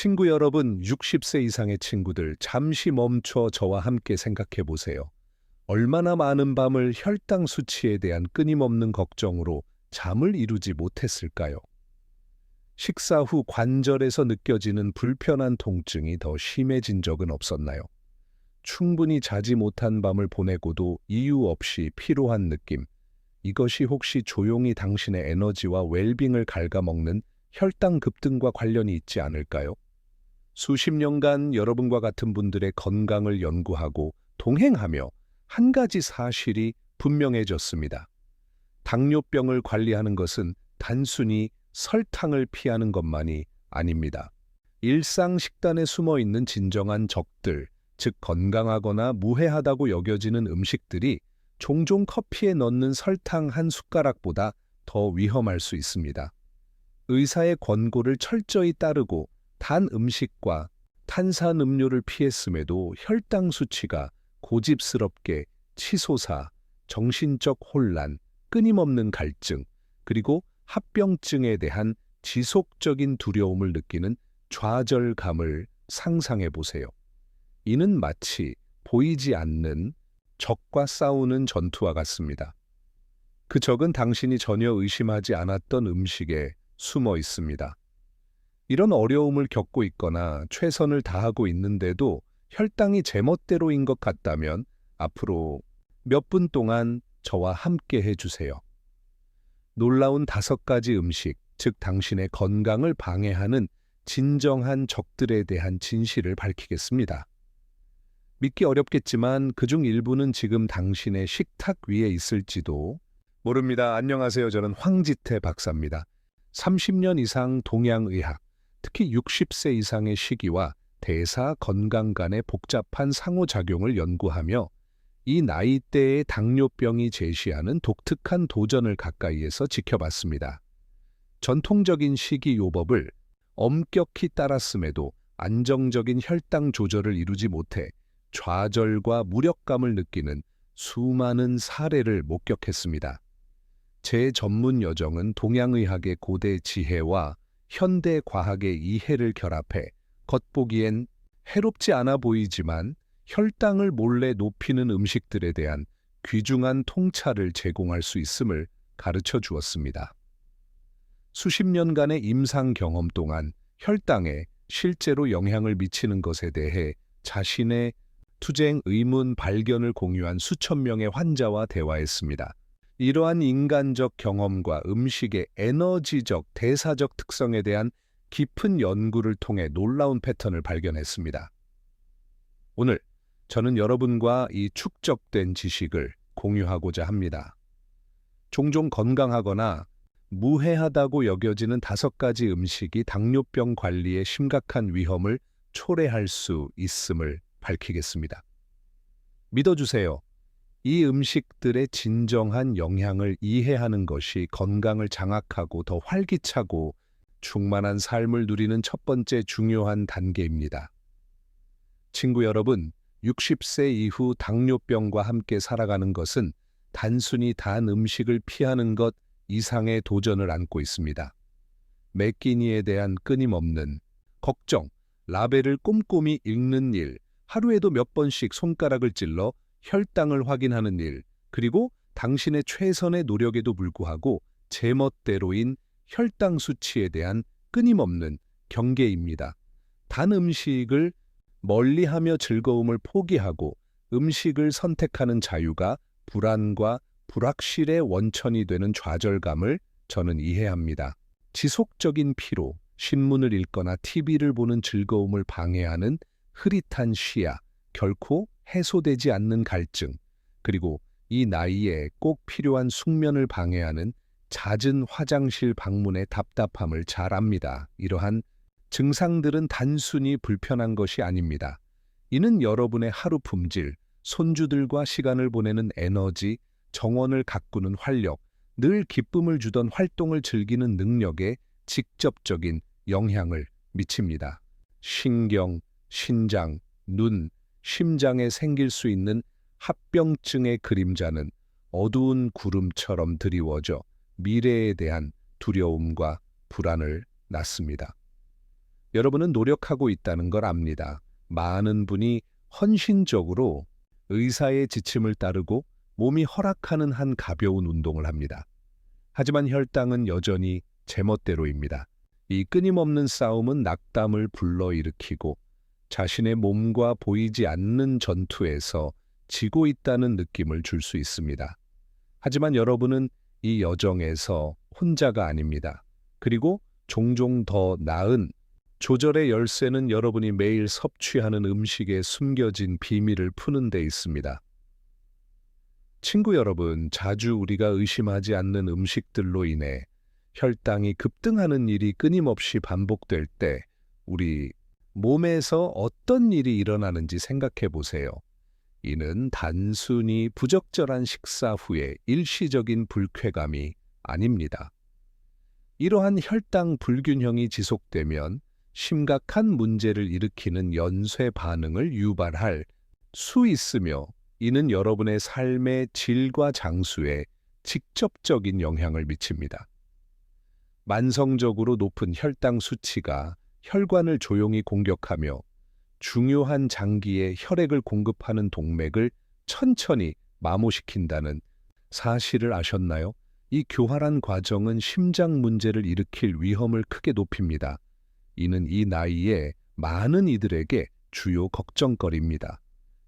친구 여러분, 60세 이상의 친구들, 잠시 멈춰 저와 함께 생각해 보세요. 얼마나 많은 밤을 혈당 수치에 대한 끊임없는 걱정으로 잠을 이루지 못했을까요? 식사 후 관절에서 느껴지는 불편한 통증이 더 심해진 적은 없었나요? 충분히 자지 못한 밤을 보내고도 이유 없이 피로한 느낌. 이것이 혹시 조용히 당신의 에너지와 웰빙을 갉아먹는 혈당 급등과 관련이 있지 않을까요? 수십 년간 여러분과 같은 분들의 건강을 연구하고 동행하며 한 가지 사실이 분명해졌습니다. 당뇨병을 관리하는 것은 단순히 설탕을 피하는 것만이 아닙니다. 일상 식단에 숨어 있는 진정한 적들, 즉 건강하거나 무해하다고 여겨지는 음식들이 종종 커피에 넣는 설탕 한 숟가락보다 더 위험할 수 있습니다. 의사의 권고를 철저히 따르고 단 음식과 탄산 음료를 피했음에도 혈당 수치가 고집스럽게 치솟아 정신적 혼란, 끊임없는 갈증, 그리고 합병증에 대한 지속적인 두려움을 느끼는 좌절감을 상상해 보세요. 이는 마치 보이지 않는 적과 싸우는 전투와 같습니다. 그 적은 당신이 전혀 의심하지 않았던 음식에 숨어 있습니다. 이런 어려움을 겪고 있거나 최선을 다하고 있는데도 혈당이 제멋대로인 것 같다면 앞으로 몇 분 동안 저와 함께 해주세요. 놀라운 5가지 음식, 즉 당신의 건강을 방해하는 진정한 적들에 대한 진실을 밝히겠습니다. 믿기 어렵겠지만 그중 일부는 지금 당신의 식탁 위에 있을지도 모릅니다. 안녕하세요. 저는 황지태 박사입니다. 30년 이상 동양의학, 특히 60세 이상의 시기와 대사 건강 간의 복잡한 상호작용을 연구하며 이 나이대의 당뇨병이 제시하는 독특한 도전을 가까이에서 지켜봤습니다. 전통적인 식이요법을 엄격히 따랐음에도 안정적인 혈당 조절을 이루지 못해 좌절과 무력감을 느끼는 수많은 사례를 목격했습니다. 제 전문 여정은 동양의학의 고대 지혜와 현대 과학의 이해를 결합해 겉보기엔 해롭지 않아 보이지만 혈당을 몰래 높이는 음식들에 대한 귀중한 통찰을 제공할 수 있음을 가르쳐 주었습니다. 수십 년간의 임상 경험 동안 혈당에 실제로 영향을 미치는 것에 대해 자신의 투쟁 의문 발견을 공유한 수천 명의 환자와 대화했습니다. 이러한 인간적 경험과 음식의 에너지적, 대사적 특성에 대한 깊은 연구를 통해 놀라운 패턴을 발견했습니다. 오늘 저는 여러분과 이 축적된 지식을 공유하고자 합니다. 종종 건강하거나 무해하다고 여겨지는 5가지 음식이 당뇨병 관리에 심각한 위험을 초래할 수 있음을 밝히겠습니다. 믿어주세요. 이 음식들의 진정한 영향을 이해하는 것이 건강을 장악하고 더 활기차고 충만한 삶을 누리는 첫 번째 중요한 단계입니다. 친구 여러분, 60세 이후 당뇨병과 함께 살아가는 것은 단순히 단 음식을 피하는 것 이상의 도전을 안고 있습니다. 매 끼니에 대한 끊임없는 걱정, 라벨을 꼼꼼히 읽는 일, 하루에도 몇 번씩 손가락을 찔러 혈당을 확인하는 일, 그리고 당신의 최선의 노력에도 불구하고 제멋대로인 혈당 수치에 대한 끊임없는 경계입니다. 단 음식을 멀리하며 즐거움을 포기하고 음식을 선택하는 자유가 불안과 불확실의 원천이 되는 좌절감을 저는 이해합니다. 지속적인 피로, 신문을 읽거나 TV를 보는 즐거움을 방해하는 흐릿한 시야, 결코 해소되지 않는 갈증, 그리고 이 나이에 꼭 필요한 숙면을 방해하는 잦은 화장실 방문의 답답함을 잘 압니다. 이러한 증상들은 단순히 불편한 것이 아닙니다. 이는 여러분의 하루 품질, 손주들과 시간을 보내는 에너지, 정원을 가꾸는 활력, 늘 기쁨을 주던 활동을 즐기는 능력에 직접적인 영향을 미칩니다. 신경, 신장, 눈, 심장에 생길 수 있는 합병증의 그림자는 어두운 구름처럼 드리워져 미래에 대한 두려움과 불안을 낳습니다. 여러분은 노력하고 있다는 걸 압니다. 많은 분이 헌신적으로 의사의 지침을 따르고 몸이 허락하는 한 가벼운 운동을 합니다. 하지만 혈당은 여전히 제멋대로입니다. 이 끊임없는 싸움은 낙담을 불러일으키고 자신의 몸과 보이지 않는 전투에서 지고 있다는 느낌을 줄 수 있습니다. 하지만 여러분은 이 여정에서 혼자가 아닙니다. 그리고 종종 더 나은 조절의 열쇠는 여러분이 매일 섭취하는 음식에 숨겨진 비밀을 푸는 데 있습니다. 친구 여러분, 자주 우리가 의심하지 않는 음식들로 인해 혈당이 급등하는 일이 끊임없이 반복될 때 우리 몸에서 어떤 일이 일어나는지 생각해 보세요. 이는 단순히 부적절한 식사 후에 일시적인 불쾌감이 아닙니다. 이러한 혈당 불균형이 지속되면 심각한 문제를 일으키는 연쇄 반응을 유발할 수 있으며 이는 여러분의 삶의 질과 장수에 직접적인 영향을 미칩니다. 만성적으로 높은 혈당 수치가 혈관을 조용히 공격하며 중요한 장기에 혈액을 공급하는 동맥을 천천히 마모시킨다는 사실을 아셨나요? 이 교활한 과정은 심장 문제를 일으킬 위험을 크게 높입니다. 이는 이 나이에 많은 이들에게 주요 걱정거리입니다.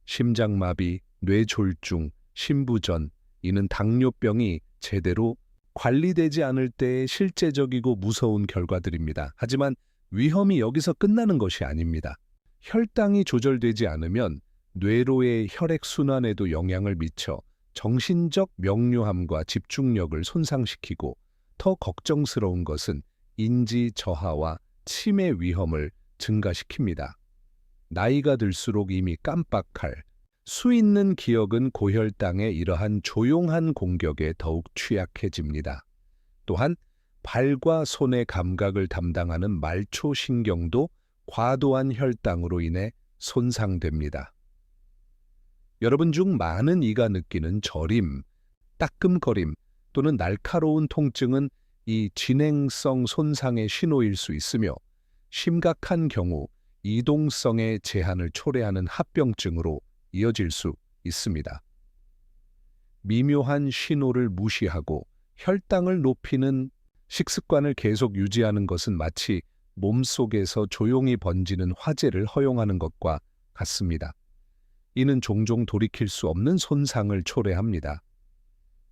심장마비, 뇌졸중, 심부전, 이는 당뇨병이 제대로 관리되지 않을 때의 실제적이고 무서운 결과들입니다. 하지만 위험이 여기서 끝나는 것이 아닙니다. 혈당이 조절되지 않으면 뇌로의 혈액순환에도 영향을 미쳐 정신적 명료함과 집중력을 손상시키고 더 걱정스러운 것은 인지 저하와 치매 위험을 증가시킵니다. 나이가 들수록 이미 깜빡할 수 있는 기억은 고혈당의 이러한 조용한 공격에 더욱 취약해집니다. 또한 발과 손의 감각을 담당하는 말초신경도 과도한 혈당으로 인해 손상됩니다. 여러분 중 많은 이가 느끼는 저림, 따끔거림 또는 날카로운 통증은 이 진행성 손상의 신호일 수 있으며 심각한 경우 이동성의 제한을 초래하는 합병증으로 이어질 수 있습니다. 미묘한 신호를 무시하고 혈당을 높이는 식습관을 계속 유지하는 것은 마치 몸속에서 조용히 번지는 화재를 허용하는 것과 같습니다. 이는 종종 돌이킬 수 없는 손상을 초래합니다.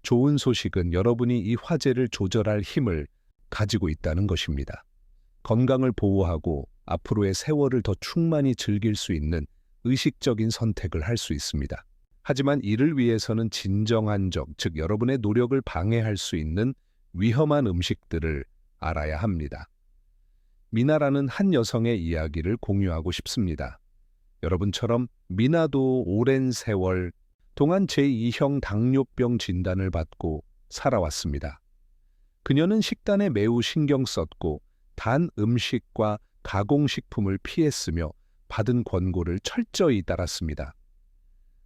좋은 소식은 여러분이 이 화재를 조절할 힘을 가지고 있다는 것입니다. 건강을 보호하고 앞으로의 세월을 더 충만히 즐길 수 있는 의식적인 선택을 할 수 있습니다. 하지만 이를 위해서는 진정한 즉 여러분의 노력을 방해할 수 있는 위험한 음식들을 알아야 합니다. 미나라는 한 여성의 이야기를 공유하고 싶습니다. 여러분처럼 미나도 오랜 세월 동안 제2형 당뇨병 진단을 받고 살아왔습니다. 그녀는 식단에 매우 신경 썼고 단 음식과 가공식품을 피했으며 받은 권고를 철저히 따랐습니다.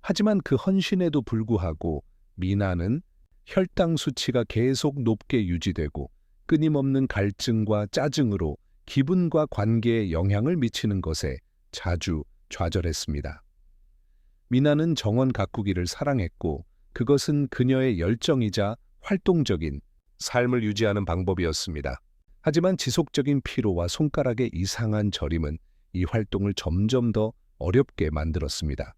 하지만 그 헌신에도 불구하고 미나는 혈당 수치가 계속 높게 유지되고 끊임없는 갈증과 짜증으로 기분과 관계에 영향을 미치는 것에 자주 좌절했습니다. 미나는 정원 가꾸기를 사랑했고 그것은 그녀의 열정이자 활동적인 삶을 유지하는 방법이었습니다. 하지만 지속적인 피로와 손가락의 이상한 저림은 이 활동을 점점 더 어렵게 만들었습니다.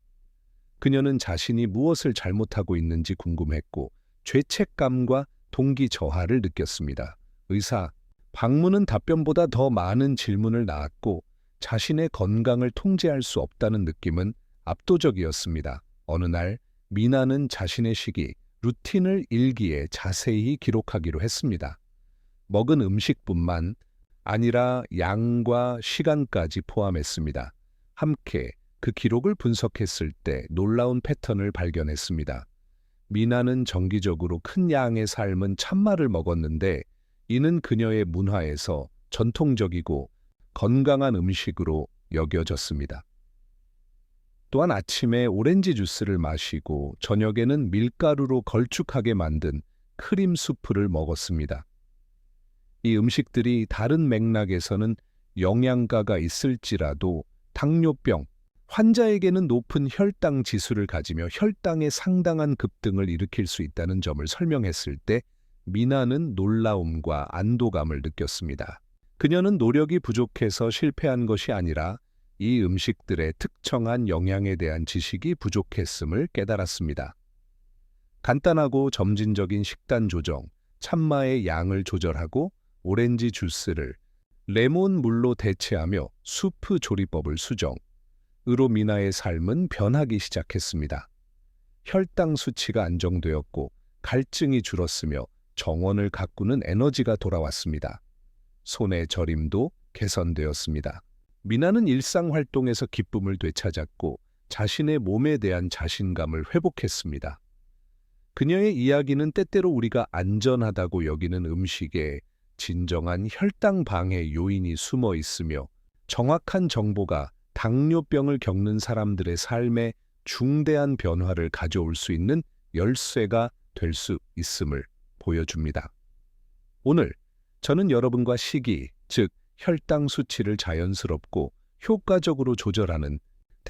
그녀는 자신이 무엇을 잘못하고 있는지 궁금했고 죄책감과 동기 저하를 느꼈습니다. 의사, 방문은 답변보다 더 많은 질문을 낳았고 자신의 건강을 통제할 수 없다는 느낌은 압도적이었습니다. 어느 날 미나는 자신의 식이 루틴을 일기에 자세히 기록하기로 했습니다. 먹은 음식뿐만 아니라 양과 시간까지 포함했습니다. 함께 그 기록을 분석했을 때 놀라운 패턴을 발견했습니다. 미나는 정기적으로 큰 양의 삶은 찬말을 먹었는데 이는 그녀의 문화에서 전통적이고 건강한 음식으로 여겨졌습니다. 또한 아침에 오렌지 주스를 마시고 저녁에는 밀가루로 걸쭉하게 만든 크림 수프를 먹었습니다. 이 음식들이 다른 맥락에서는 영양가가 있을지라도 당뇨병 환자에게는 높은 혈당 지수를 가지며 혈당의 상당한 급등을 일으킬 수 있다는 점을 설명했을 때 미나는 놀라움과 안도감을 느꼈습니다. 그녀는 노력이 부족해서 실패한 것이 아니라 이 음식들의 특정한 영양에 대한 지식이 부족했음을 깨달았습니다. 간단하고 점진적인 식단 조정, 참마의 양을 조절하고 오렌지 주스를 레몬 물로 대체하며 수프 조리법을 수정, 으로 미나의 삶은 변하기 시작했습니다. 혈당 수치가 안정되었고 갈증이 줄었으며 정원을 가꾸는 에너지가 돌아왔습니다. 손의 저림도 개선되었습니다. 미나는 일상 활동에서 기쁨을 되찾았고 자신의 몸에 대한 자신감을 회복했습니다. 그녀의 이야기는 때때로 우리가 안전하다고 여기는 음식에 진정한 혈당 방해 요인이 숨어 있으며 정확한 정보가 당뇨병을 겪는 사람들의 삶에 중대한 변화를 가져올 수 있는 열쇠가 될 수 있음을 보여줍니다. 오늘 저는 여러분과 식이, 즉 혈당 수치를 자연스럽고 효과적으로 조절하는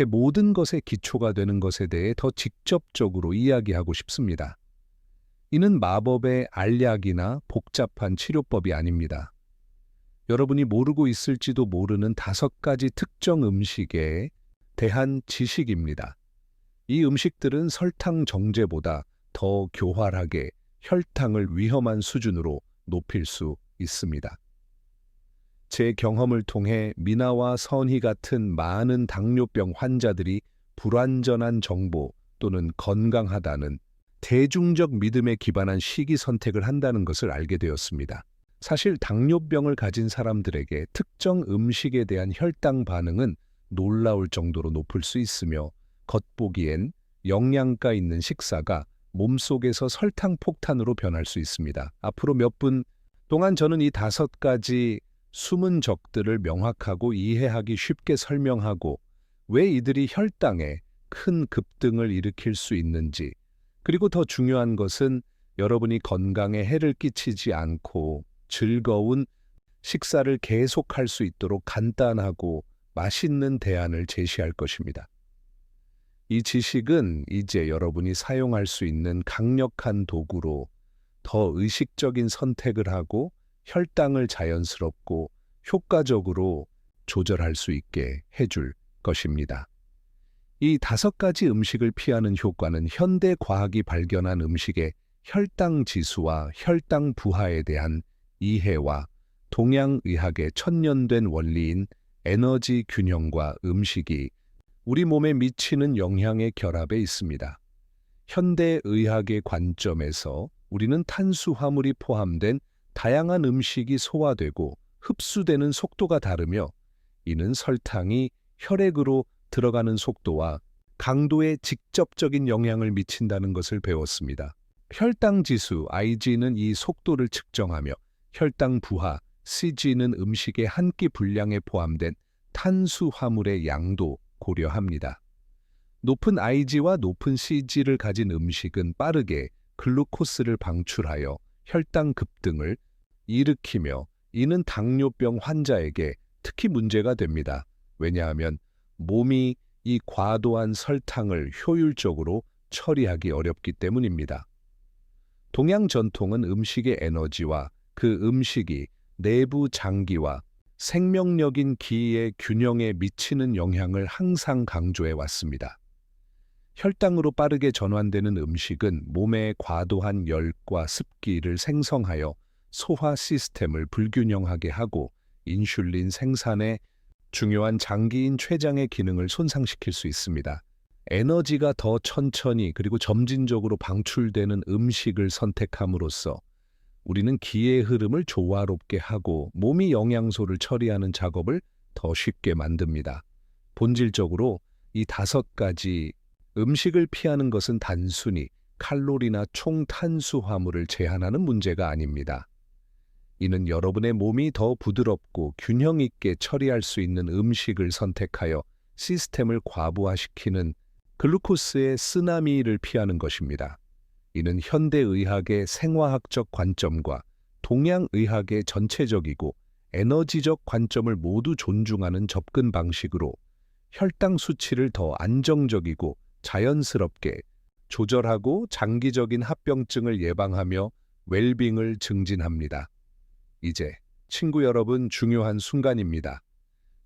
모든 것의 기초가 되는 것에 대해 더 직접적으로 이야기하고 싶습니다. 이는 마법의 알약이나 복잡한 치료법이 아닙니다. 여러분이 모르고 있을지도 모르는 5가지 특정 음식에 대한 지식입니다. 이 음식들은 설탕 정제보다 더 교활하게 혈당을 위험한 수준으로 높일 수 있습니다. 제 경험을 통해 미나와 선희 같은 많은 당뇨병 환자들이 불완전한 정보 또는 건강하다는 대중적 믿음에 기반한 식이 선택을 한다는 것을 알게 되었습니다. 사실 당뇨병을 가진 사람들에게 특정 음식에 대한 혈당 반응은 놀라울 정도로 높을 수 있으며 겉보기엔 영양가 있는 식사가 몸속에서 설탕 폭탄으로 변할 수 있습니다. 앞으로 몇 분 동안 저는 이 5가지 숨은 적들을 명확하고 이해하기 쉽게 설명하고 왜 이들이 혈당에 큰 급등을 일으킬 수 있는지, 그리고 더 중요한 것은 여러분이 건강에 해를 끼치지 않고 즐거운 식사를 계속할 수 있도록 간단하고 맛있는 대안을 제시할 것입니다. 이 지식은 이제 여러분이 사용할 수 있는 강력한 도구로 더 의식적인 선택을 하고 혈당을 자연스럽고 효과적으로 조절할 수 있게 해줄 것입니다. 이 5가지 음식을 피하는 효과는 현대 과학이 발견한 음식의 혈당 지수와 혈당 부하에 대한 이해와 동양의학의 천년된 원리인 에너지 균형과 음식이 우리 몸에 미치는 영향의 결합에 있습니다. 현대의학의 관점에서 우리는 탄수화물이 포함된 다양한 음식이 소화되고 흡수되는 속도가 다르며 이는 설탕이 혈액으로 들어가는 속도와 강도에 직접적인 영향을 미친다는 것을 배웠습니다. 혈당 지수 IG는 이 속도를 측정하며 혈당 부하 CG는 음식의 한 끼 분량에 포함된 탄수화물의 양도 고려합니다. 높은 IG와 높은 CG를 가진 음식은 빠르게 글루코스를 방출하여 혈당 급등을 일으키며 이는 당뇨병 환자에게 특히 문제가 됩니다. 왜냐하면 몸이 이 과도한 설탕을 효율적으로 처리하기 어렵기 때문입니다. 동양 전통은 음식의 에너지와 그 음식이 내부 장기와 생명력인 기의 균형에 미치는 영향을 항상 강조해 왔습니다. 혈당으로 빠르게 전환되는 음식은 몸의 과도한 열과 습기를 생성하여 소화 시스템을 불균형하게 하고 인슐린 생산에 중요한 장기인 췌장의 기능을 손상시킬 수 있습니다. 에너지가 더 천천히 그리고 점진적으로 방출되는 음식을 선택함으로써 우리는 기의 흐름을 조화롭게 하고 몸이 영양소를 처리하는 작업을 더 쉽게 만듭니다. 본질적으로 이 5가지 음식을 피하는 것은 단순히 칼로리나 총 탄수화물을 제한하는 문제가 아닙니다. 이는 여러분의 몸이 더 부드럽고 균형 있게 처리할 수 있는 음식을 선택하여 시스템을 과부하시키는 글루코스의 쓰나미를 피하는 것입니다. 이는 현대의학의 생화학적 관점과 동양의학의 전체적이고 에너지적 관점을 모두 존중하는 접근 방식으로 혈당 수치를 더 안정적이고 자연스럽게 조절하고 장기적인 합병증을 예방하며 웰빙을 증진합니다. 이제 친구 여러분, 중요한 순간입니다.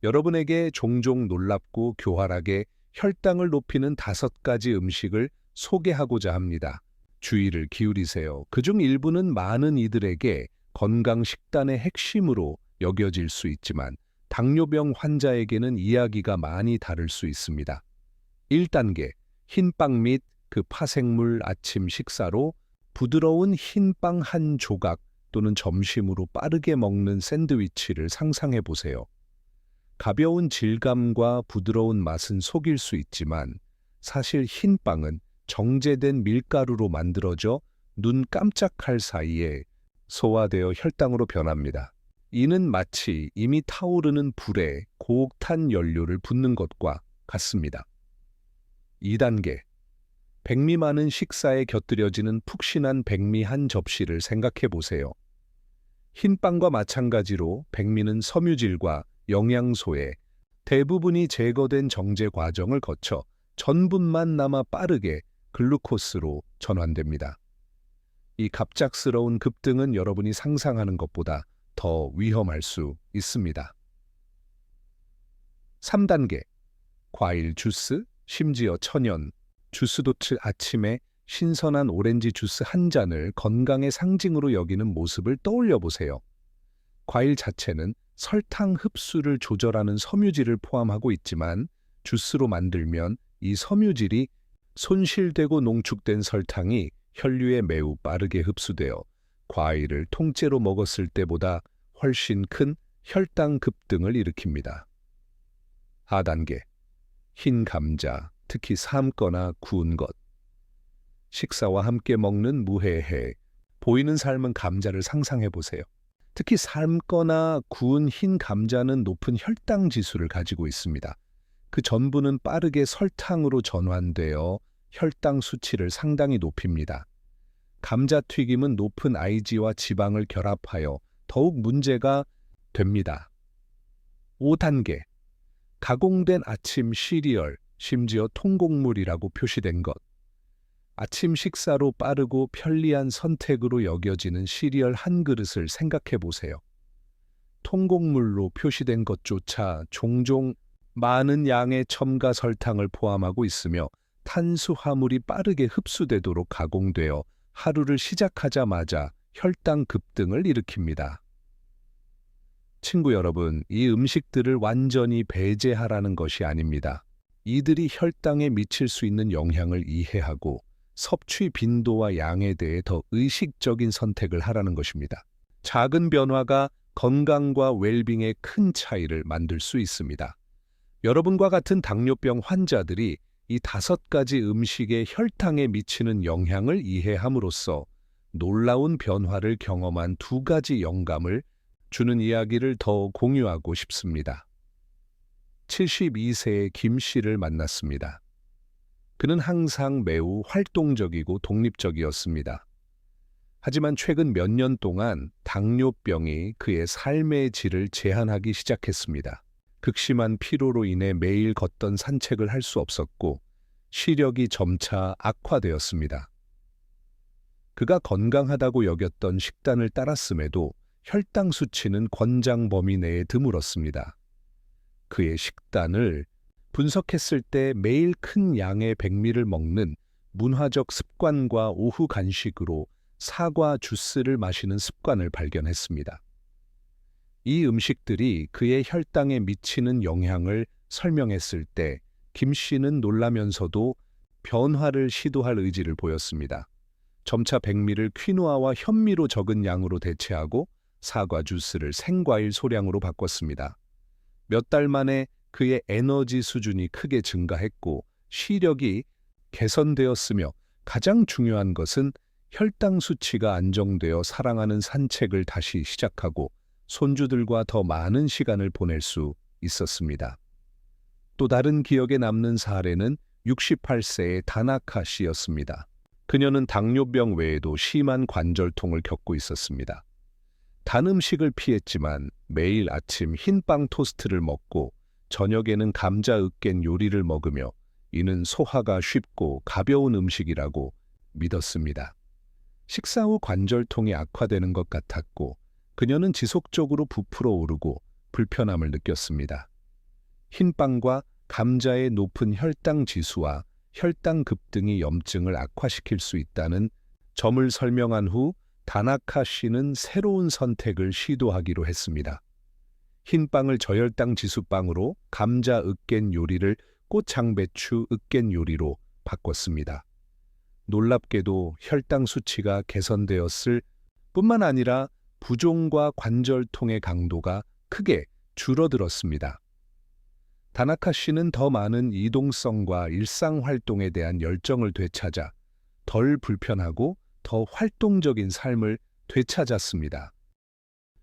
여러분에게 종종 놀랍고 교활하게 혈당을 높이는 5가지 음식을 소개하고자 합니다. 주의를 기울이세요. 그중 일부는 많은 이들에게 건강 식단의 핵심으로 여겨질 수 있지만 당뇨병 환자에게는 이야기가 많이 다를 수 있습니다. 1단계, 흰빵 및 그 파생물 아침 식사로 부드러운 흰빵 한 조각 또는 점심으로 빠르게 먹는 샌드위치를 상상해 보세요. 가벼운 질감과 부드러운 맛은 속일 수 있지만 사실 흰빵은 정제된 밀가루로 만들어져 눈 깜짝할 사이에 소화되어 혈당으로 변합니다. 이는 마치 이미 타오르는 불에 고옥탄 연료를 붓는 것과 같습니다. 2단계, 백미 많은 식사에 곁들여지는 푹신한 백미 한 접시를 생각해 보세요. 흰빵과 마찬가지로 백미는 섬유질과 영양소의 대부분이 제거된 정제 과정을 거쳐 전분만 남아 빠르게 글루코스로 전환됩니다. 이 갑작스러운 급등은 여러분이 상상하는 것보다 더 위험할 수 있습니다. 3단계, 과일 주스, 심지어 천연 주스도 아침에 신선한 오렌지 주스 한 잔을 건강의 상징으로 여기는 모습을 떠올려 보세요. 과일 자체는 설탕 흡수를 조절하는 섬유질을 포함하고 있지만 주스로 만들면 이 섬유질이 손실되고 농축된 설탕이 혈류에 매우 빠르게 흡수되어 과일을 통째로 먹었을 때보다 훨씬 큰 혈당 급등을 일으킵니다. 4단계, 흰 감자, 특히 삶거나 구운 것. 식사와 함께 먹는 무해해, 보이는 삶은 감자를 상상해 보세요. 특히 삶거나 구운 흰 감자는 높은 혈당 지수를 가지고 있습니다. 그 전부는 빠르게 설탕으로 전환되어 혈당 수치를 상당히 높입니다. 감자튀김은 높은 IG와 지방을 결합하여 더욱 문제가 됩니다. 5단계, 가공된 아침 시리얼, 심지어 통곡물이라고 표시된 것. 아침 식사로 빠르고 편리한 선택으로 여겨지는 시리얼 한 그릇을 생각해 보세요. 통곡물로 표시된 것조차 종종 많은 양의 첨가 설탕을 포함하고 있으며 탄수화물이 빠르게 흡수되도록 가공되어 하루를 시작하자마자 혈당 급등을 일으킵니다. 친구 여러분, 이 음식들을 완전히 배제하라는 것이 아닙니다. 이들이 혈당에 미칠 수 있는 영향을 이해하고 섭취 빈도와 양에 대해 더 의식적인 선택을 하라는 것입니다. 작은 변화가 건강과 웰빙에 큰 차이를 만들 수 있습니다. 여러분과 같은 당뇨병 환자들이 이 5가지 음식의 혈당에 미치는 영향을 이해함으로써 놀라운 변화를 경험한 2가지 영감을 주는 이야기를 더 공유하고 싶습니다. 72세의 김 씨를 만났습니다. 그는 항상 매우 활동적이고 독립적이었습니다. 하지만 최근 몇 년 동안 당뇨병이 그의 삶의 질을 제한하기 시작했습니다. 극심한 피로로 인해 매일 걷던 산책을 할 수 없었고 시력이 점차 악화되었습니다. 그가 건강하다고 여겼던 식단을 따랐음에도 혈당 수치는 권장 범위 내에 드물었습니다. 그의 식단을 분석했을 때 매일 큰 양의 백미를 먹는 문화적 습관과 오후 간식으로 사과 주스를 마시는 습관을 발견했습니다. 이 음식들이 그의 혈당에 미치는 영향을 설명했을 때 김 씨는 놀라면서도 변화를 시도할 의지를 보였습니다. 점차 백미를 퀴노아와 현미로 적은 양으로 대체하고 사과 주스를 생과일 소량으로 바꿨습니다. 몇 달 만에 그의 에너지 수준이 크게 증가했고 시력이 개선되었으며 가장 중요한 것은 혈당 수치가 안정되어 사랑하는 산책을 다시 시작하고 손주들과 더 많은 시간을 보낼 수 있었습니다. 또 다른 기억에 남는 사례는 68세의 다나카 씨였습니다. 그녀는 당뇨병 외에도 심한 관절통을 겪고 있었습니다. 단 음식을 피했지만 매일 아침 흰빵 토스트를 먹고 저녁에는 감자 으깬 요리를 먹으며 이는 소화가 쉽고 가벼운 음식이라고 믿었습니다. 식사 후 관절통이 악화되는 것 같았고 그녀는 지속적으로 부풀어 오르고 불편함을 느꼈습니다. 흰빵과 감자의 높은 혈당 지수와 혈당 급등이 염증을 악화시킬 수 있다는 점을 설명한 후 다나카 씨는 새로운 선택을 시도하기로 했습니다. 흰빵을 저혈당 지수빵으로 감자 으깬 요리를 꽃장배추 으깬 요리로 바꿨습니다. 놀랍게도 혈당 수치가 개선되었을 뿐만 아니라 부종과 관절통의 강도가 크게 줄어들었습니다. 다나카 씨는 더 많은 이동성과 일상 활동에 대한 열정을 되찾아 덜 불편하고 더 활동적인 삶을 되찾았습니다.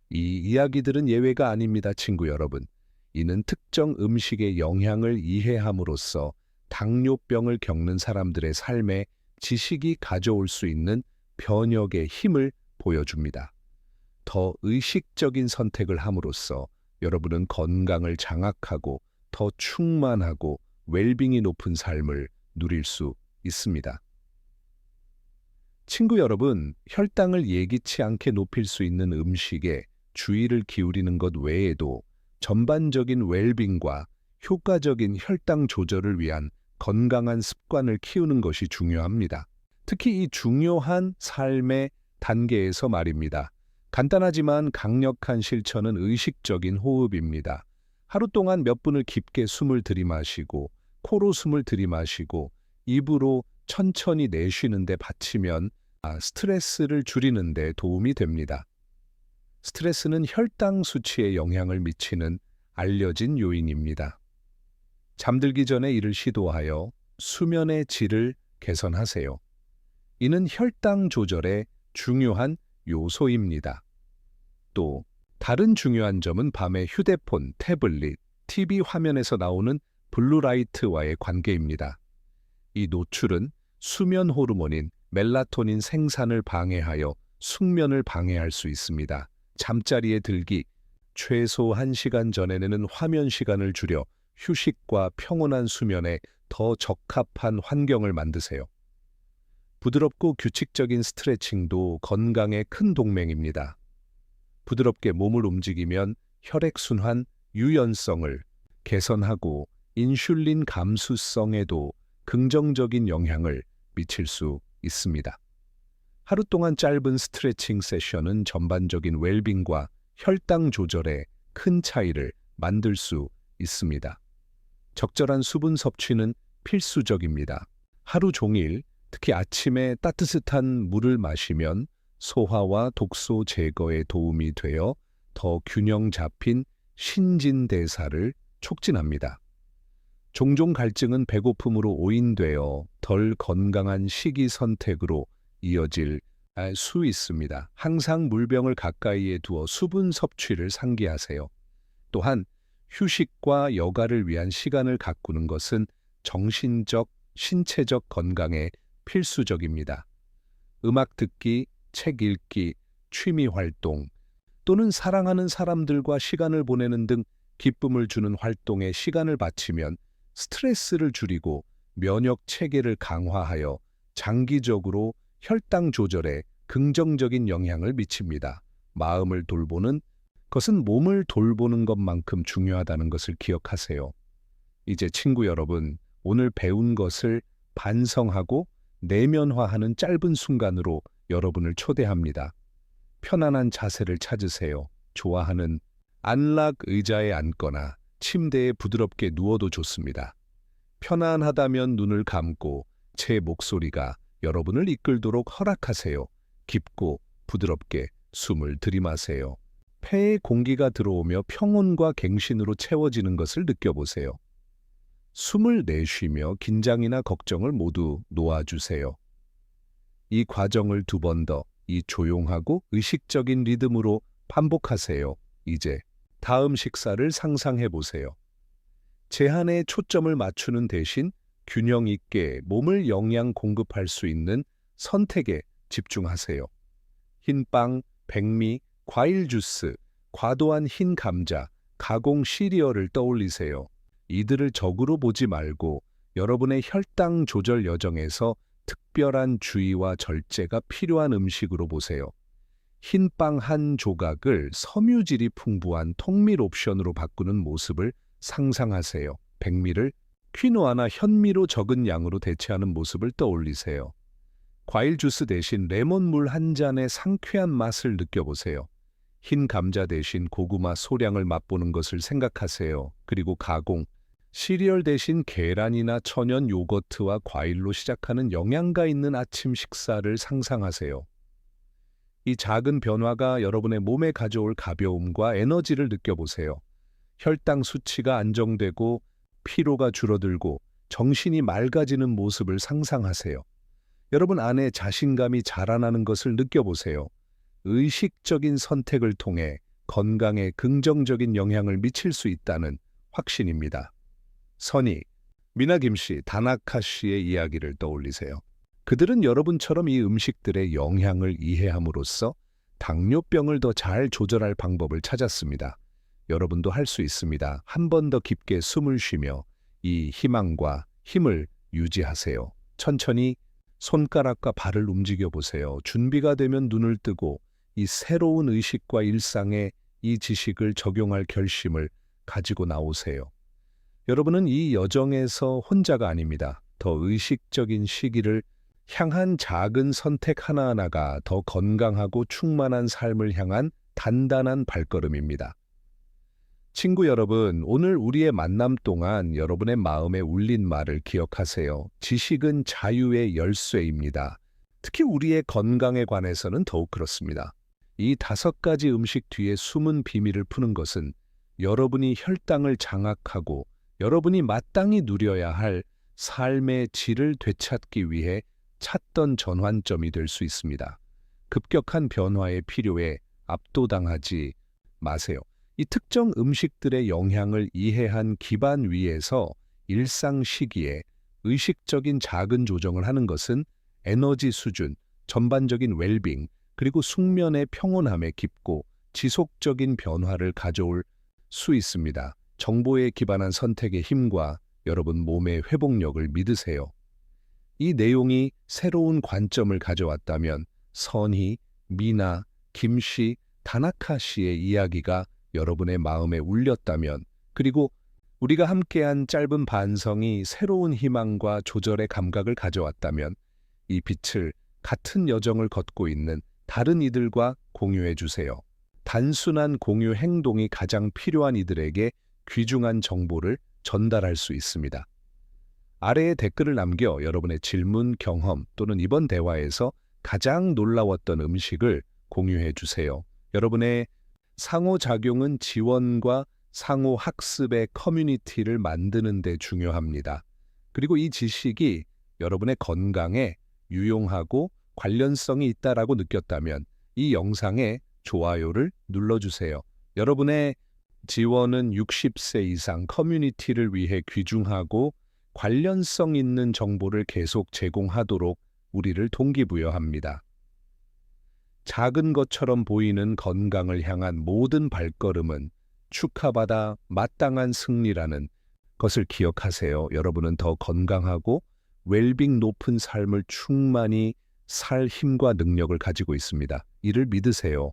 이 이야기들은 예외가 아닙니다, 친구 여러분. 이는 특정 음식의 영향을 이해함으로써 당뇨병을 겪는 사람들의 삶에 지식이 가져올 수 있는 변혁의 힘을 보여줍니다. 더 의식적인 선택을 함으로써 여러분은 건강을 장악하고 더 충만하고 웰빙이 높은 삶을 누릴 수 있습니다. 친구 여러분, 혈당을 예기치 않게 높일 수 있는 음식에 주의를 기울이는 것 외에도 전반적인 웰빙과 효과적인 혈당 조절을 위한 건강한 습관을 키우는 것이 중요합니다. 특히 이 중요한 삶의 단계에서 말입니다. 간단하지만 강력한 실천은 의식적인 호흡입니다. 하루 동안 몇 분을 깊게 숨을 들이마시고 코로 숨을 들이마시고 입으로 천천히 내쉬는 데 바치면 스트레스를 줄이는 데 도움이 됩니다. 스트레스는 혈당 수치에 영향을 미치는 알려진 요인입니다. 잠들기 전에 이를 시도하여 수면의 질을 개선하세요. 이는 혈당 조절의 중요한 요소입니다. 또 다른 중요한 점은 밤에 휴대폰, 태블릿, TV 화면에서 나오는 블루라이트와의 관계입니다. 이 노출은 수면 호르몬인 멜라토닌 생산을 방해하여 숙면을 방해할 수 있습니다. 잠자리에 들기 최소 1시간 전에는 화면 시간을 줄여 휴식과 평온한 수면에 더 적합한 환경을 만드세요. 부드럽고 규칙적인 스트레칭도 건강에 큰 동맹입니다. 부드럽게 몸을 움직이면 혈액순환 유연성을 개선하고 인슐린 감수성에도 긍정적인 영향을 미칠 수 있습니다. 하루 동안 짧은 스트레칭 세션은 전반적인 웰빙과 혈당 조절에 큰 차이를 만들 수 있습니다. 적절한 수분 섭취는 필수적입니다. 하루 종일, 특히 아침에 따뜻한 물을 마시면 소화와 독소 제거에 도움이 되어 더 균형 잡힌 신진대사를 촉진합니다. 종종 갈증은 배고픔으로 오인되어 덜 건강한 식이 선택으로 이어질 수 있습니다. 항상 물병을 가까이에 두어 수분 섭취를 상기하세요. 또한 휴식과 여가를 위한 시간을 가꾸는 것은 정신적, 신체적 건강에 필수적입니다. 음악 듣기, 책 읽기, 취미 활동 또는 사랑하는 사람들과 시간을 보내는 등 기쁨을 주는 활동에 시간을 바치면 스트레스를 줄이고 면역 체계를 강화하여 장기적으로 혈당 조절에 긍정적인 영향을 미칩니다. 마음을 돌보는 것은 몸을 돌보는 것만큼 중요하다는 것을 기억하세요. 이제 친구 여러분, 오늘 배운 것을 반성하고 내면화하는 짧은 순간으로 여러분을 초대합니다. 편안한 자세를 찾으세요. 좋아하는 안락 의자에 앉거나 침대에 부드럽게 누워도 좋습니다. 편안하다면 눈을 감고 제 목소리가 여러분을 이끌도록 허락하세요. 깊고 부드럽게 숨을 들이마세요. 폐에 공기가 들어오며 평온과 갱신으로 채워지는 것을 느껴보세요. 숨을 내쉬며 긴장이나 걱정을 모두 놓아주세요. 이 과정을 2번 더 이 조용하고 의식적인 리듬으로 반복하세요. 이제 다음 식사를 상상해 보세요. 제한에 초점을 맞추는 대신 균형 있게 몸을 영양 공급할 수 있는 선택에 집중하세요. 흰빵, 백미, 과일 주스, 과도한 흰 감자, 가공 시리얼을 떠올리세요. 이들을 적으로 보지 말고 여러분의 혈당 조절 여정에서 특별한 주의와 절제가 필요한 음식으로 보세요. 흰 빵 한 조각을 섬유질이 풍부한 통밀 옵션으로 바꾸는 모습을 상상하세요. 백미를 퀴노아나 현미로 적은 양으로 대체하는 모습을 떠올리세요. 과일 주스 대신 레몬물 한 잔의 상쾌한 맛을 느껴보세요. 흰 감자 대신 고구마 소량을 맛보는 것을 생각하세요. 그리고 가공, 시리얼 대신 계란이나 천연 요거트와 과일로 시작하는 영양가 있는 아침 식사를 상상하세요. 이 작은 변화가 여러분의 몸에 가져올 가벼움과 에너지를 느껴보세요. 혈당 수치가 안정되고 피로가 줄어들고 정신이 맑아지는 모습을 상상하세요. 여러분 안에 자신감이 자라나는 것을 느껴보세요. 의식적인 선택을 통해 건강에 긍정적인 영향을 미칠 수 있다는 확신입니다. 선희, 미나김씨, 다나카씨의 이야기를 떠올리세요. 그들은 여러분처럼 이 음식들의 영향을 이해함으로써 당뇨병을 더 잘 조절할 방법을 찾았습니다. 여러분도 할 수 있습니다. 한 번 더 깊게 숨을 쉬며 이 희망과 힘을 유지하세요. 천천히 손가락과 발을 움직여 보세요. 준비가 되면 눈을 뜨고 이 새로운 의식과 일상에 이 지식을 적용할 결심을 가지고 나오세요. 여러분은 이 여정에서 혼자가 아닙니다. 더 의식적인 시기를 향한 작은 선택 하나하나가 더 건강하고 충만한 삶을 향한 단단한 발걸음입니다. 친구 여러분, 오늘 우리의 만남 동안 여러분의 마음에 울린 말을 기억하세요. 지식은 자유의 열쇠입니다. 특히 우리의 건강에 관해서는 더욱 그렇습니다. 이 5가지 음식 뒤에 숨은 비밀을 푸는 것은 여러분이 혈당을 장악하고 여러분이 마땅히 누려야 할 삶의 질을 되찾기 위해 찾던 전환점이 될 수 있습니다. 급격한 변화의 필요에 압도당하지 마세요. 이 특정 음식들의 영향을 이해한 기반 위에서 일상 시기에 의식적인 작은 조정을 하는 것은 에너지 수준, 전반적인 웰빙, 그리고 숙면의 평온함에 깊고 지속적인 변화를 가져올 수 있습니다. 정보에 기반한 선택의 힘과 여러분 몸의 회복력을 믿으세요. 이 내용이 새로운 관점을 가져왔다면 선희, 미나, 김씨, 다나카 씨의 이야기가 여러분의 마음에 울렸다면 그리고 우리가 함께한 짧은 반성이 새로운 희망과 조절의 감각을 가져왔다면 이 빛을 같은 여정을 걷고 있는 다른 이들과 공유해 주세요. 단순한 공유 행동이 가장 필요한 이들에게 귀중한 정보를 전달할 수 있습니다. 아래에 댓글을 남겨 여러분의 질문, 경험 또는 이번 대화에서 가장 놀라웠던 음식을 공유해 주세요. 여러분의 상호작용은 지원과 상호학습의 커뮤니티를 만드는 데 중요합니다. 그리고 이 지식이 여러분의 건강에 유용하고 관련성이 있다라고 느꼈다면 이 영상에 좋아요를 눌러주세요. 여러분의 지원은 60세 이상 커뮤니티를 위해 귀중하고 관련성 있는 정보를 계속 제공하도록 우리를 동기부여합니다. 작은 것처럼 보이는 건강을 향한 모든 발걸음은 축하받아 마땅한 승리라는 것을 기억하세요. 여러분은 더 건강하고 웰빙 높은 삶을 충만히 살 힘과 능력을 가지고 있습니다. 이를 믿으세요.